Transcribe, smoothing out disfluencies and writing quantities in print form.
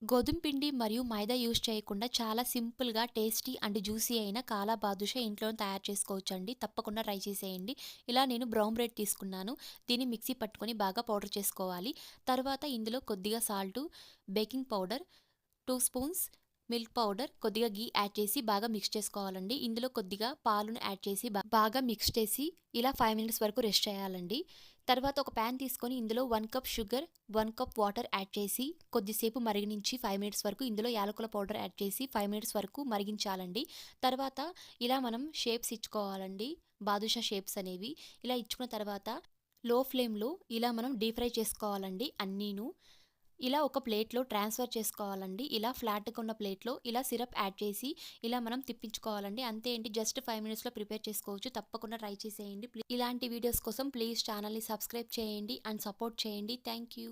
గోధుమ పిండి మరియు మైదా యూజ్ చేయకుండా చాలా సింపుల్‌గా, టేస్టీ అండ్ జ్యూసీ అయిన కాలా బాదుషా ఇంట్లోనే తయారు చేసుకోవచ్చండి. తప్పకుండా ట్రై చేసేయండి. ఇలా నేను బ్రౌన్ బ్రెడ్ తీసుకున్నాను. దీన్ని మిక్సీ పట్టుకొని బాగా పౌడర్ చేసుకోవాలి. తర్వాత ఇందులో కొద్దిగా salt, baking powder, 2 spoons milk powder, కొద్దిగా ఘీ యాడ్ చేసి బాగా మిక్స్ చేసుకోవాలండి. ఇందులో కొద్దిగా పాలును యాడ్ చేసి బాగా మిక్స్ చేసి ఇలా 5 మినిట్స్ వరకు రెస్ట్ చేయాలండి. తర్వాత ఒక ప్యాన్ తీసుకొని ఇందులో 1 cup sugar, 1 cup water add చేసి కొద్దిసేపు మరిగించి 5 మినిట్స్ వరకు ఇందులో యాలకుల పౌడర్ యాడ్ చేసి 5 మినిట్స్ వరకు మరిగించాలండి. తర్వాత ఇలా మనం షేప్స్ ఇచ్చుకోవాలండి. బాదుషా షేప్స్ అనేవి. ఇలా ఇచ్చుకున్న తర్వాత లో ఫ్లేమ్‌లో ఇలా మనం డీప్ ఫ్రై చేసుకోవాలండి అన్నీను. ఇలా ఒక ప్లేట్‌లో ట్రాన్స్‌ఫర్ చేసుకోవాలండి. ఇలా ఫ్లాట్‌గా ఉన్న ప్లేట్‌లో ఇలా సిరప్ యాడ్ చేసి ఇలా మనం తిప్పించుకోవాలండి. అంతే అండి, జస్ట్ 5 మినిట్స్‌లో ప్రిపేర్ చేసుకోవచ్చు. తప్పకుండా ట్రై చేసేయండి. ఇలాంటి వీడియోస్ కోసం ప్లీజ్ ఛానల్‌ని సబ్స్క్రైబ్ చేయండి అండ్ సపోర్ట్ చేయండి. Thank you.